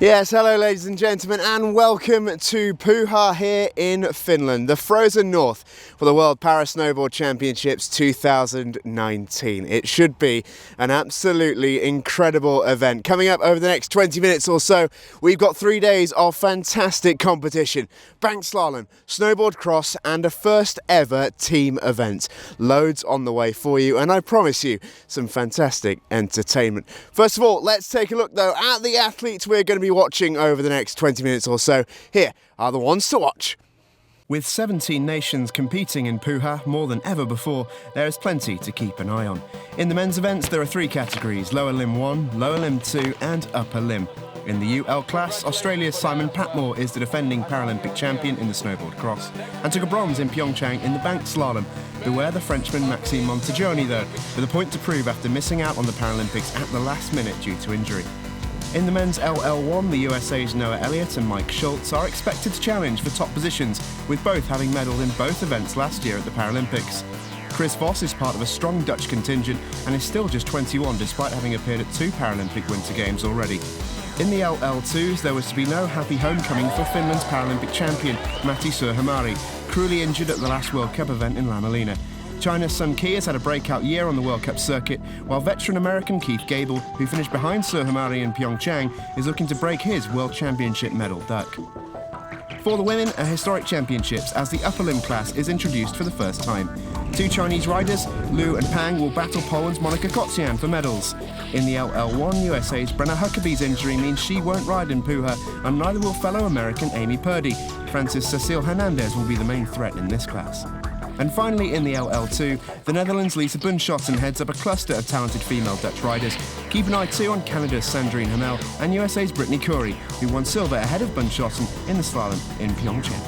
Yes, hello ladies and gentlemen, and welcome to Pyha here in Finland, the frozen north for the World Para Snowboard Championships 2019. It should be an absolutely incredible event. Coming up over the next 20 minutes or so, we've got 3 days of fantastic competition. Bank slalom, snowboard cross and a first ever team event. Loads on the way for you, and I promise you some fantastic entertainment. First of all, let's take a look though at the athletes we're going to be watching over the next 20 minutes or so. Here are the ones to watch. With 17 nations competing in Pyha more than ever before, there is plenty to keep an eye on. In the men's events, there are 3 categories: lower limb 1, lower limb 2 and upper limb. In the UL class, Australia's Simon Patmore is the defending Paralympic champion in the snowboard cross and took a bronze in Pyeongchang in the bank slalom. Beware the Frenchman Maxime Montagioni though, with a point to prove after missing out on the Paralympics at the last minute due to injury. In the men's LL1, the USA's Noah Elliott and Mike Schultz are expected to challenge for top positions, with both having medalled in both events last year at the Paralympics. Chris Voss is part of a strong Dutch contingent and is still just 21 despite having appeared at 2 Paralympic Winter Games already. In the LL2s, there was to be no happy homecoming for Finland's Paralympic champion, Matti Suohamari, cruelly injured at the last World Cup event in La Molina. China's Sun Ki has had a breakout year on the World Cup circuit, while veteran American Keith Gable, who finished behind Suohamari in Pyeongchang, is looking to break his World Championship medal duck. For the women, a historic championships as the upper limb class is introduced for the first time. 2 Chinese riders, Liu and Pang, will battle Poland's Monika Kocian for medals. In the LL1, USA's Brenna Huckabee's injury means she won't ride in Pyha, and neither will fellow American Amy Purdy. Frances Cecile Hernandez will be the main threat in this class. And finally, in the LL2, the Netherlands' Lisa Bunschoten heads up a cluster of talented female Dutch riders. Keep an eye too on Canada's Sandrine Hamel and USA's Brittany Curry, who won silver ahead of Bunschoten in the slalom in Pyeongchang.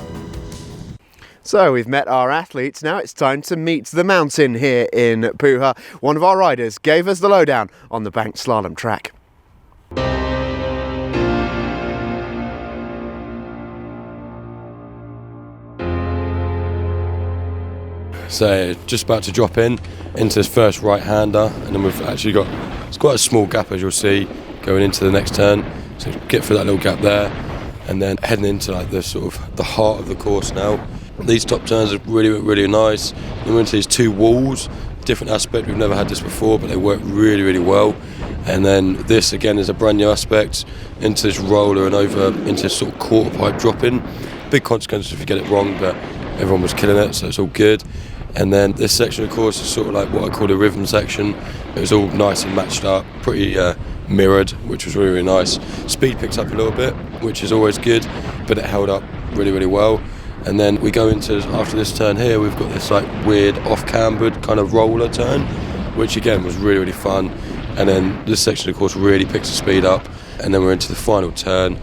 So we've met our athletes, now it's time to meet the mountain here in Pyha. One of our riders gave us the lowdown on the bank slalom track. So just about to drop into this first right-hander, and then we've actually got, it's quite a small gap as you'll see going into the next turn, so get through that little gap there and then heading into like the sort of the heart of the course now. These top turns are really nice. Then we're into these 2 walls, different aspect, we've never had this before but they work really well. And then this again is a brand new aspect into this roller and over into this sort of quarter pipe drop-in. Big consequences if you get it wrong, but everyone was killing it, so it's all good. And then this section of course is sort of like what I call a rhythm section. It was all nice and matched up, pretty mirrored, which was really nice. Speed picked up a little bit, which is always good, but it held up really well. And then we go into, after this turn here, we've got this like weird off-cambered kind of roller turn, which again was really fun. And then this section of course really picks the speed up, and then we're into the final turn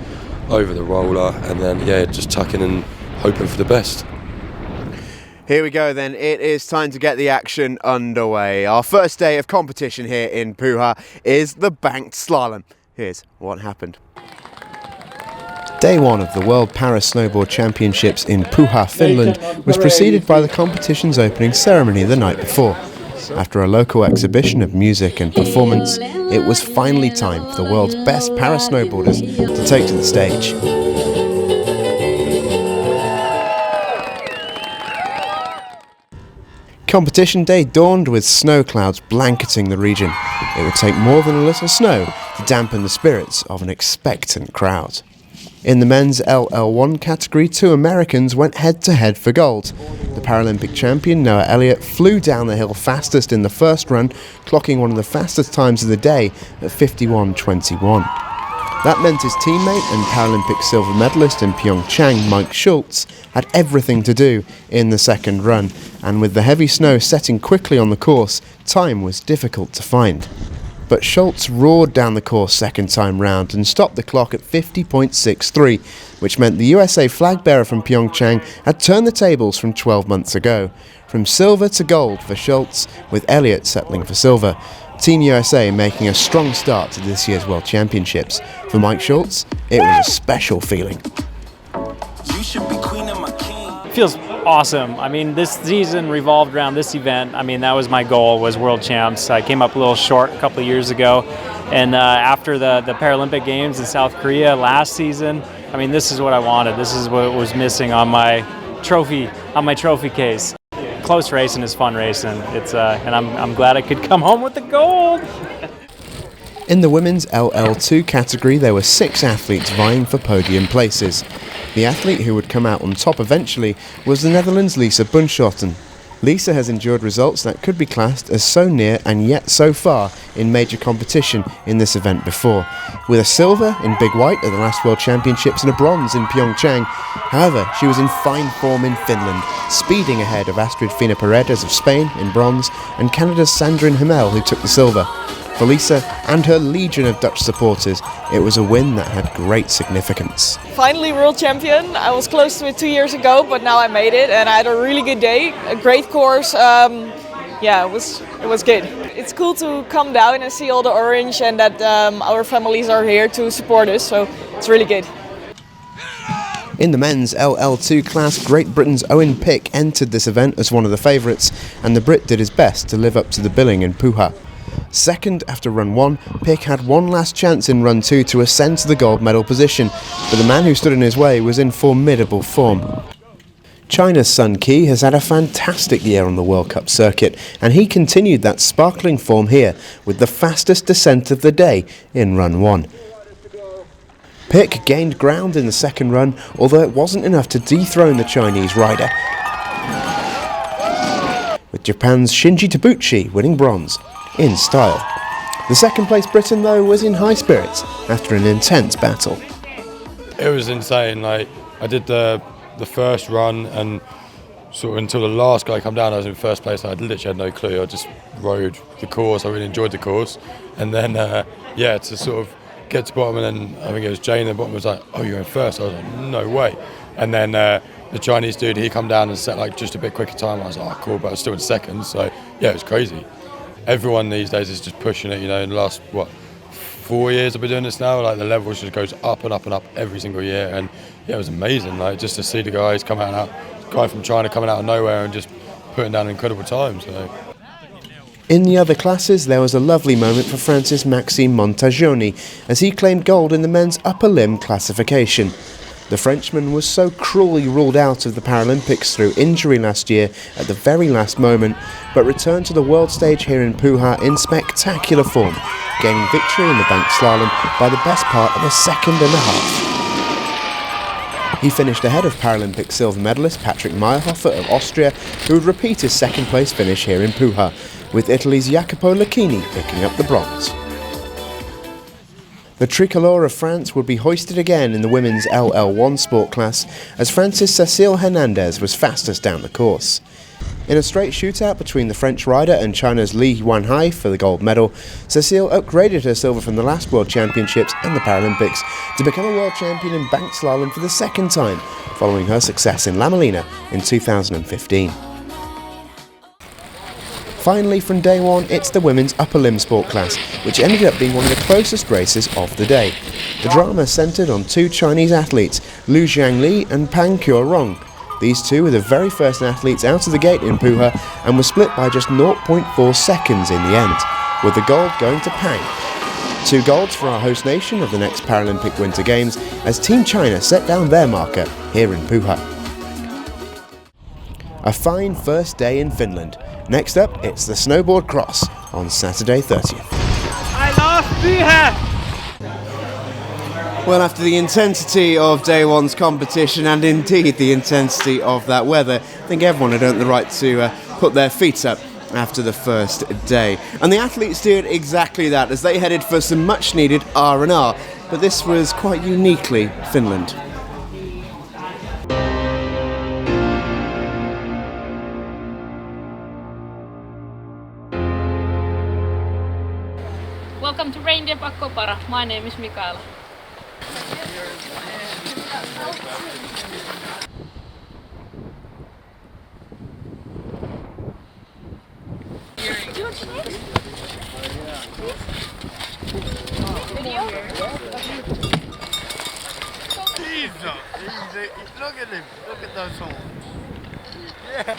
over the roller, and then yeah, just tucking and hoping for the best. Here we go then, it is time to get the action underway. Our first day of competition here in Pyha is the banked slalom. Here's what happened. Day 1 of the World Para Snowboard Championships in Pyha, Finland was preceded by the competition's opening ceremony the night before. After a local exhibition of music and performance, it was finally time for the world's best para snowboarders to take to the stage. Competition day dawned with snow clouds blanketing the region. It would take more than a little snow to dampen the spirits of an expectant crowd. In the men's LL1 category, 2 Americans went head-to-head for gold. The Paralympic champion Noah Elliott flew down the hill fastest in the first run, clocking one of the fastest times of the day at 51:21. That meant his teammate and Paralympic silver medalist in Pyeongchang, Mike Schultz, had everything to do in the second run, and with the heavy snow setting quickly on the course, time was difficult to find. But Schultz roared down the course second time round and stopped the clock at 50.63, which meant the USA flag bearer from Pyeongchang had turned the tables from 12 months ago. From silver to gold for Schultz, with Elliott settling for silver. Team USA making a strong start to this year's World Championships. For Mike Schultz, it was a special feeling. It feels awesome. I mean, this season revolved around this event. I mean, that was my goal, was World Champs. I came up a little short a couple of years ago, And after the Paralympic Games in South Korea last season, I mean, this is what I wanted. This is what was missing on my trophy case. Close racing is fun racing. It's and I'm glad I could come home with the gold. In the women's LL2 category, there were 6 athletes vying for podium places. The athlete who would come out on top eventually was the Netherlands' Lisa Bunschoten. Lisa has endured results that could be classed as so near and yet so far in major competition in this event before, with a silver in big white at the last World Championships and a bronze in Pyeongchang. However, she was in fine form in Finland, speeding ahead of Astrid Fina Paredes of Spain in bronze and Canada's Sandrine Hamel, who took the silver. For Lisa and her legion of Dutch supporters, it was a win that had great significance. Finally world champion. I was close to it 2 years ago, but now I made it and I had a really good day, a great course. Yeah, it was good. It's cool to come down and see all the orange and that our families are here to support us, so it's really good. In the men's LL2 class, Great Britain's Owen Pick entered this event as one of the favourites, and the Brit did his best to live up to the billing in Pyha. Second after run 1, Pick had one last chance in run 2 to ascend to the gold medal position, but the man who stood in his way was in formidable form. China's Sun Qi has had a fantastic year on the World Cup circuit, and he continued that sparkling form here with the fastest descent of the day in run 1. Pick gained ground in the second run, although it wasn't enough to dethrone the Chinese rider, with Japan's Shinji Tabuchi winning bronze in style. The second place Briton, though, was in high spirits after an intense battle. It was insane. Like, I did the first run, and sort of until the last guy come down, I was in first place. I literally had no clue. I just rode the course. I really enjoyed the course, and then to sort of get to the bottom, and then I think it was Jane at the bottom was like, "Oh, you're in first." I was like, "No way!" And then the Chinese dude, he come down and set like just a bit quicker time. I was like, "Oh, cool," but I was still in second. So yeah, it was crazy. Everyone these days is just pushing it. You know, in the last 4 years I've been doing this now. Like, the level just goes up and up and up every single year, and yeah, it was amazing. Like, just to see the guys come out, guy from China coming out of nowhere and just putting down incredible times. So. In the other classes, there was a lovely moment for Francis Maxime Montagioni as he claimed gold in the men's upper limb classification. The Frenchman was so cruelly ruled out of the Paralympics through injury last year at the very last moment, but returned to the world stage here in Pyha in spectacular form, gaining victory in the bank slalom by the best part of a second and a half. He finished ahead of Paralympic silver medalist Patrick Meyerhofer of Austria, who would repeat his second place finish here in Pyha, with Italy's Jacopo Lucchini picking up the bronze. The tricolour of France would be hoisted again in the women's LL1 sport class as Francis Cécile Hernandez was fastest down the course. In a straight shootout between the French rider and China's Li Yuanhai for the gold medal, Cécile upgraded her silver from the last World Championships and the Paralympics to become a world champion in bank slalom for the second time, following her success in La Molina in 2015. Finally, from day one, it's the women's upper limb sport class, which ended up being one of the closest races of the day. The drama centred on 2 Chinese athletes, Lu Jiangli and Pang Qiurong. These two were the very first athletes out of the gate in Pyha and were split by just 0.4 seconds in the end, with the gold going to Pang. 2 golds for our host nation of the next Paralympic Winter Games as Team China set down their marker here in Pyha. A fine first day in Finland. Next up, it's the snowboard cross on Saturday 30th. I love Pyha! Well, after the intensity of day one's competition and indeed the intensity of that weather, I think everyone had earned the right to put their feet up after the first day. And the athletes did exactly that as they headed for some much needed R&R, but this was quite uniquely Finland. Welcome to Reindeer Para. My name is Mikaela. Look at him. Look at those horns. Yeah.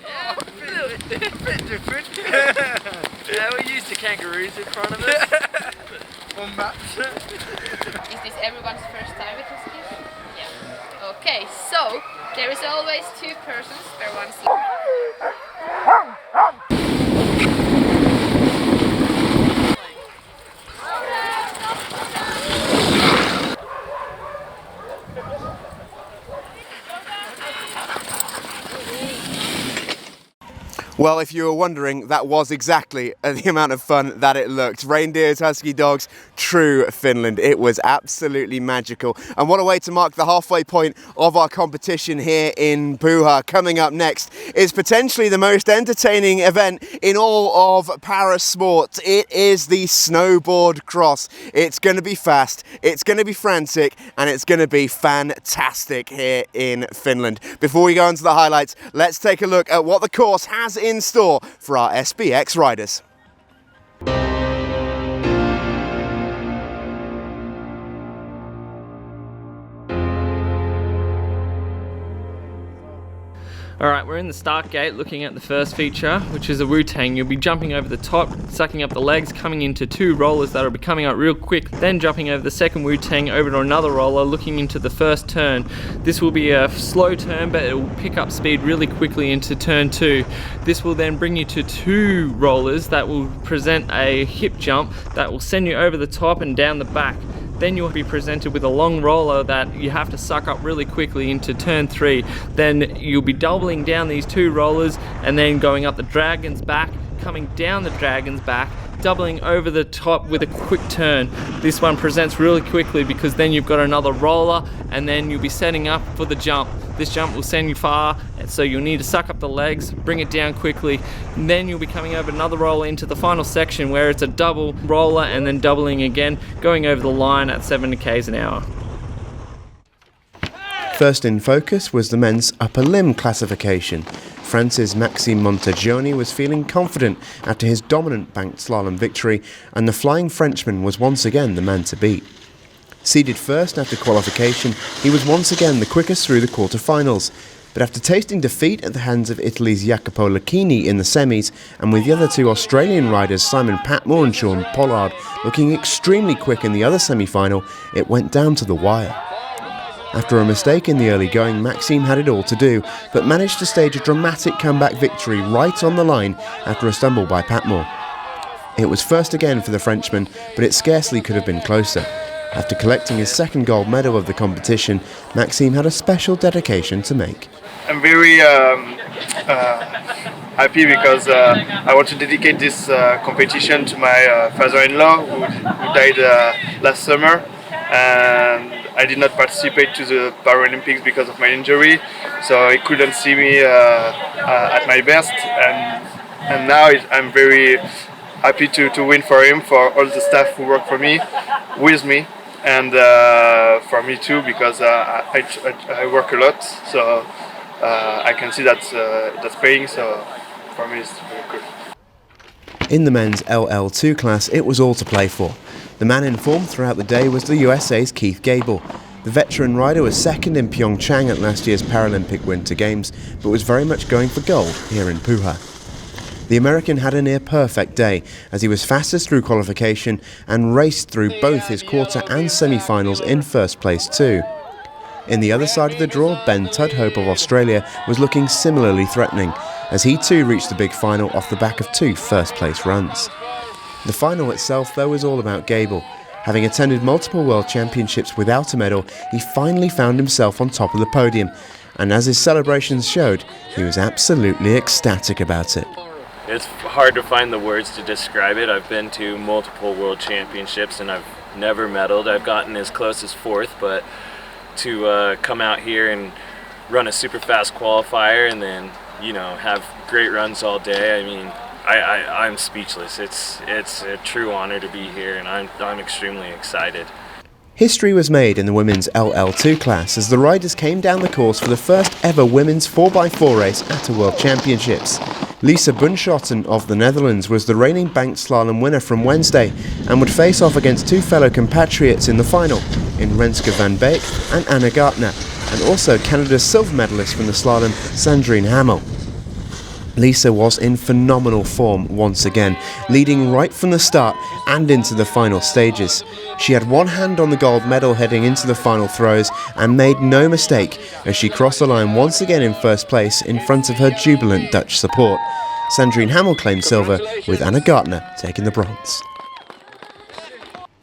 Yeah. bit different. Yeah, we're used to kangaroos in front of us. On maps. Is this everyone's first time with this ski? Yeah. Okay, so there is always 2 persons per one seat. Well, if you were wondering, that was exactly the amount of fun that it looked. Reindeers, husky dogs, true Finland. It was absolutely magical. And what a way to mark the halfway point of our competition here in Pyha. Coming up next is potentially the most entertaining event in all of para sport. It is the snowboard cross. It's going to be fast, it's going to be frantic, and it's going to be fantastic here in Finland. Before we go into the highlights, let's take a look at what the course has in store for our SBX riders. Alright, we're in the start gate looking at the first feature, which is a Wu-Tang. You'll be jumping over the top, sucking up the legs, coming into 2 rollers that'll be coming up real quick, then jumping over the second Wu-Tang over to another roller, looking into the first turn. This will be a slow turn, but it will pick up speed really quickly into turn 2. This will then bring you to 2 rollers that will present a hip jump that will send you over the top and down the back. Then you'll be presented with a long roller that you have to suck up really quickly into turn 3. Then you'll be doubling down these 2 rollers and then going up the dragon's back, coming down the dragon's back, doubling over the top with a quick turn. This one presents really quickly because then you've got another roller and then you'll be setting up for the jump. This jump will send you far, and so you'll need to suck up the legs, bring it down quickly, and then you'll be coming over another roller into the final section where it's a double roller and then doubling again, going over the line at 70 k's an hour. First in focus was the men's upper limb classification. France's Maxime Montagioni was feeling confident after his dominant banked slalom victory, and the Flying Frenchman was once again the man to beat. Seeded first after qualification, he was once again the quickest through the quarter-finals. But after tasting defeat at the hands of Italy's Jacopo Lucchini in the semis, and with the other 2 Australian riders Simon Patmore and Sean Pollard looking extremely quick in the other semi-final, it went down to the wire. After a mistake in the early going, Maxime had it all to do, but managed to stage a dramatic comeback victory right on the line after a stumble by Patmore. It was first again for the Frenchman, but it scarcely could have been closer. After collecting his second gold medal of the competition, Maxime had a special dedication to make. I'm very happy because I want to dedicate this competition to my father-in-law who died last summer, and I did not participate to the Paralympics because of my injury, so he couldn't see me at my best, and now I'm very happy to win for him, for all the staff who work for me, with me, and for me too, because I work a lot, so I can see that's paying, so for me it's very good. In the men's LL2 class, it was all to play for. The man in form throughout the day was the USA's Keith Gable. The veteran rider was second in Pyeongchang at last year's Paralympic Winter Games, but was very much going for gold here in Pyha. The American had a near-perfect day, as he was fastest through qualification and raced through both his quarter and semi-finals in first place too. In the other side of the draw, Ben Tudhope of Australia was looking similarly threatening, as he too reached the big final off the back of 2 first-place runs. The final itself, though, was all about Gable. Having attended multiple World Championships without a medal, he finally found himself on top of the podium, and as his celebrations showed, he was absolutely ecstatic about it. It's hard to find the words to describe it. I've been to multiple World Championships and I've never medaled. I've gotten as close as 4th, but to come out here and run a super fast qualifier and then, have great runs all day, I mean, I'm speechless. It's a true honor to be here, and I'm extremely excited. History was made in the women's LL2 class as the riders came down the course for the first ever women's 4x4 race at a World Championships. Lisa Bunschoten of the Netherlands was the reigning banked slalom winner from Wednesday and would face off against 2 fellow compatriots in the final, in Renske van Beek and Anna Gartner, and also Canada's silver medalist from the slalom, Sandrine Hamel. Lisa was in phenomenal form once again, leading right from the start and into the final stages. She had one hand on the gold medal heading into the final throws and made no mistake as she crossed the line once again in first place in front of her jubilant Dutch support. Sandrine Hamel claimed silver, with Anna Gartner taking the bronze.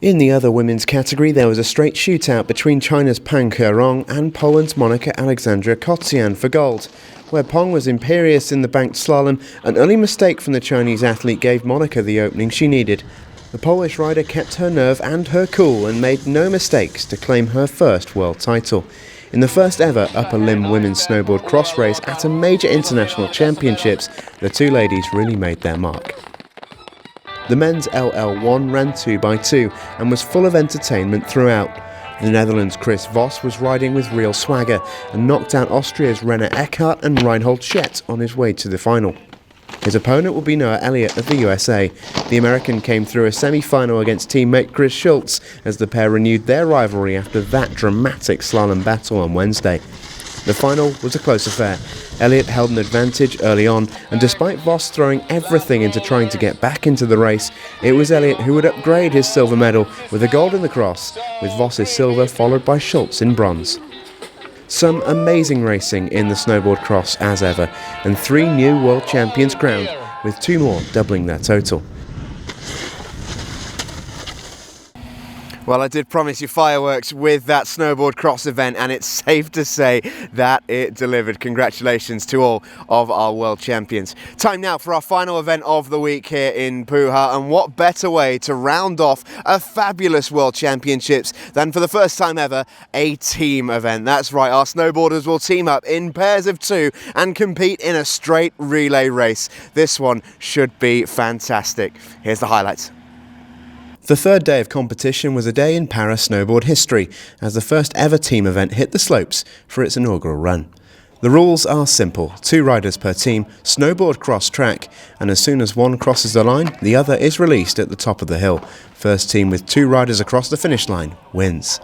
In the other women's category, there was a straight shootout between China's Pang Kerong and Poland's Monika Alexandra Kocian for gold. Where Pong was imperious in the banked slalom, an early mistake from the Chinese athlete gave Monika the opening she needed. The Polish rider kept her nerve and her cool and made no mistakes to claim her first world title. In the first ever upper limb women's snowboard cross race at a major international championships, the two ladies really made their mark. The men's LL1 ran 2x2 and was full of entertainment throughout. The Netherlands' Chris Voss was riding with real swagger and knocked out Austria's René Eckhart and Reinhold Schett on his way to the final. His opponent will be Noah Elliott of the USA. The American came through a semi-final against teammate Chris Schultz as the pair renewed their rivalry after that dramatic slalom battle on Wednesday. The final was a close affair. Elliott held an advantage early on, and despite Voss throwing everything into trying to get back into the race, it was Elliott who would upgrade his silver medal with a gold in the cross, with Voss's silver followed by Schultz in bronze. Some amazing racing in the snowboard cross as ever, and 3 new world champions crowned, with 2 more doubling their total. Well, I did promise you fireworks with that snowboard cross event, and it's safe to say that it delivered. Congratulations to all of our world champions. Time now for our final event of the week here in Pyha, and what better way to round off a fabulous world championships than for the first time ever, a team event. That's right, our snowboarders will team up in pairs of 2 and compete in a straight relay race. This one should be fantastic. Here's the highlights. The third day of competition was a day in Para snowboard history, as the first ever team event hit the slopes for its inaugural run. The rules are simple: 2 riders per team, snowboard cross track, and as soon as one crosses the line, the other is released at the top of the hill. First team with 2 riders across the finish line wins.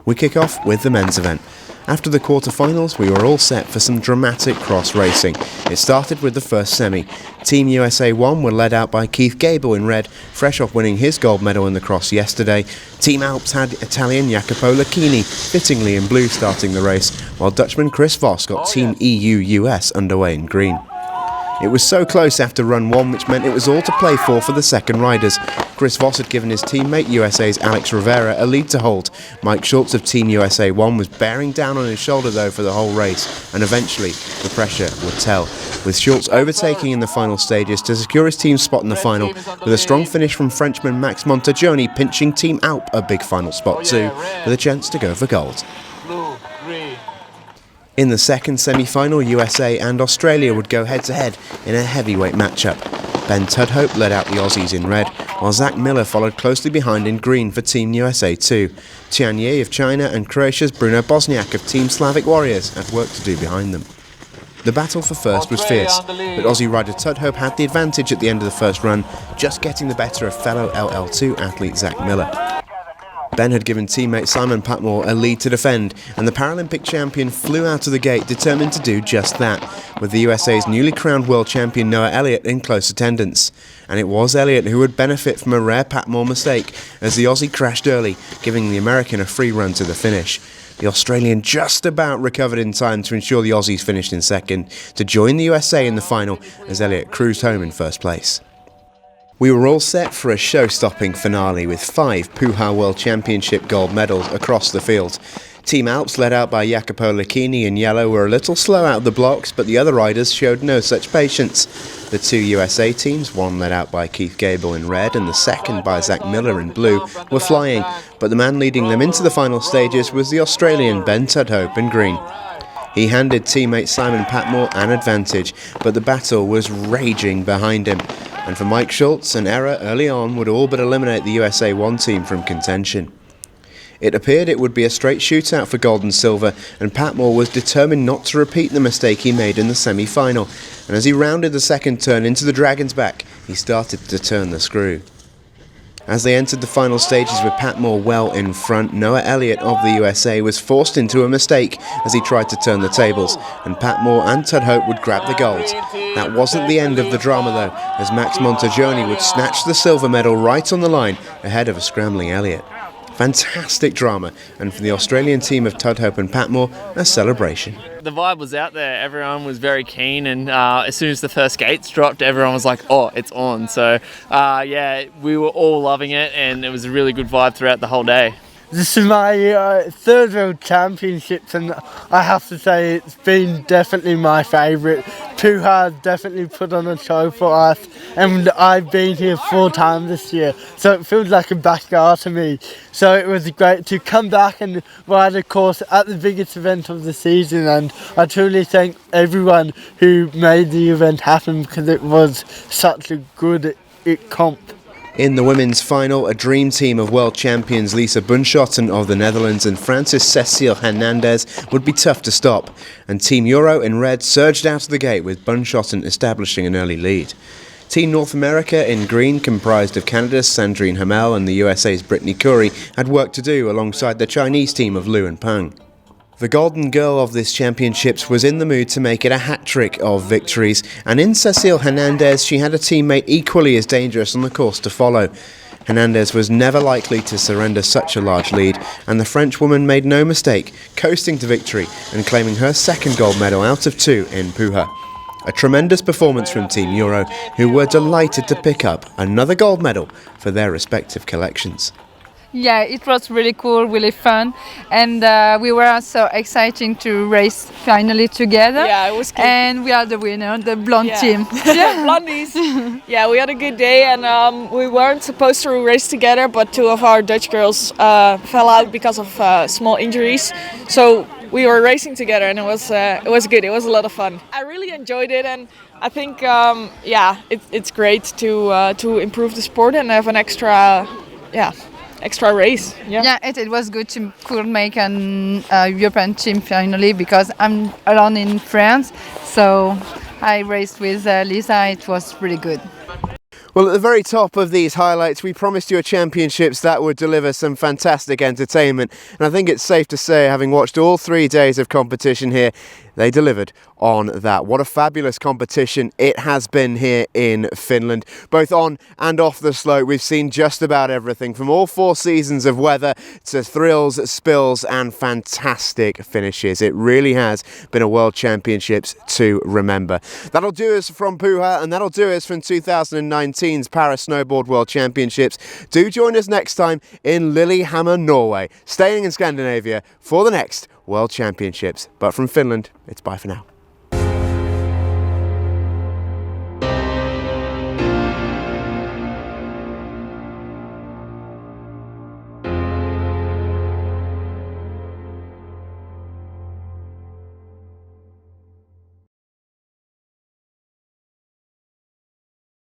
We kick off with the men's event. After the quarterfinals, we were all set for some dramatic cross racing. It started with the first semi. Team USA 1 were led out by Keith Gable in red, fresh off winning his gold medal in the cross yesterday. Team Alps had Italian Jacopo Lucchini fittingly in blue starting the race, while Dutchman Chris Voss got Team EU US underway in green. It was so close after run 1, which meant it was all to play for the second riders. Chris Voss had given his teammate USA's Alex Rivera a lead to hold. Mike Schultz of Team USA 1 was bearing down on his shoulder though for the whole race, and eventually the pressure would tell, with Schultz overtaking in the final stages to secure his team's spot in the final, with a strong finish from Frenchman Max Montagioni pinching Team Alp a big final spot too, with a chance to go for gold. In the second semi-final, USA and Australia would go head-to-head in a heavyweight matchup. Ben Tudhope led out the Aussies in red, while Zach Miller followed closely behind in green for Team USA 2. Tian Yi of China and Croatia's Bruno Bosniak of Team Slavic Warriors had work to do behind them. The battle for first was fierce, but Aussie rider Tudhope had the advantage at the end of the first run, just getting the better of fellow LL2 athlete Zach Miller. Ben had given teammate Simon Patmore a lead to defend, and the Paralympic champion flew out of the gate determined to do just that, with the USA's newly crowned world champion Noah Elliott in close attendance. And it was Elliott who would benefit from a rare Patmore mistake, as the Aussie crashed early, giving the American a free run to the finish. The Australian just about recovered in time to ensure the Aussies finished in second, to join the USA in the final, as Elliott cruised home in first place. We were all set for a show-stopping finale with 5 Pyha World Championship gold medals across the field. Team Alps, led out by Jacopo Lucchini in yellow, were a little slow out of the blocks, but the other riders showed no such patience. The 2 USA teams, one led out by Keith Gable in red and the second by Zach Miller in blue, were flying, but the man leading them into the final stages was the Australian Ben Tudhope in green. He handed teammate Simon Patmore an advantage, but the battle was raging behind him. And for Mike Schultz, an error early on would all but eliminate the USA 1 team from contention. It appeared it would be a straight shootout for gold and silver, and Patmore was determined not to repeat the mistake he made in the semi-final, and as he rounded the second turn into the Dragon's back, he started to turn the screw. As they entered the final stages with Patmore well in front, Noah Elliott of the USA was forced into a mistake as he tried to turn the tables, and Patmore and Tudhope would grab the gold. That wasn't the end of the drama though, as Max Montagioni would snatch the silver medal right on the line ahead of a scrambling Elliott. Fantastic drama, and for the Australian team of Tudhope and Patmore, a celebration. The vibe was out there, everyone was very keen, and as soon as the first gates dropped, everyone was like, oh, it's on. So yeah, we were all loving it, and it was a really good vibe throughout the whole day. This is my third World Championships, and I have to say it's been definitely my favourite. Pyha definitely put on a show for us, and I've been here 4 times this year, so it feels like a backyard to me. So it was great to come back and ride a course at the biggest event of the season, and I truly thank everyone who made the event happen because it was such a good comp. In the women's final, a dream team of world champions Lisa Bunschoten of the Netherlands and Frances Cecile Hernandez would be tough to stop, and Team Euro in red surged out of the gate with Bunschoten establishing an early lead. Team North America in green, comprised of Canada's Sandrine Hamel and the USA's Brittany Curry, had work to do alongside the Chinese team of Lu and Peng. The golden girl of this championships was in the mood to make it a hat-trick of victories, and in Cecile Hernandez she had a teammate equally as dangerous on the course to follow. Hernandez was never likely to surrender such a large lead, and the Frenchwoman made no mistake, coasting to victory and claiming her second gold medal out of 2 in Pyha. A tremendous performance from Team Euro, who were delighted to pick up another gold medal for their respective collections. Yeah, it was really cool, really fun, and we were so exciting to race finally together. Yeah, it was good. And we are the winner, the blonde team. Yeah, blondies. Yeah, we had a good day, and we weren't supposed to race together, but 2 of our Dutch girls fell out because of small injuries. So we were racing together, and it was good. It was a lot of fun. I really enjoyed it, and I think it's great to improve the sport and have an extra race. Yeah, it was good to could make an European team finally, because I'm alone in France, so I raced with Lisa. It was really good. Well, at the very top of these highlights, we promised you a championships that would deliver some fantastic entertainment, and I think it's safe to say, having watched all 3 days of competition here, they delivered on that. What a fabulous competition it has been here in Finland. Both on and off the slope, we've seen just about everything, from all 4 seasons of weather to thrills, spills and fantastic finishes. It really has been a World Championships to remember. That'll do us from Pyha, and that'll do us from 2019's Para Snowboard World Championships. Do join us next time in Lillehammer, Norway, staying in Scandinavia for the next World Championships. But from Finland, it's bye for now.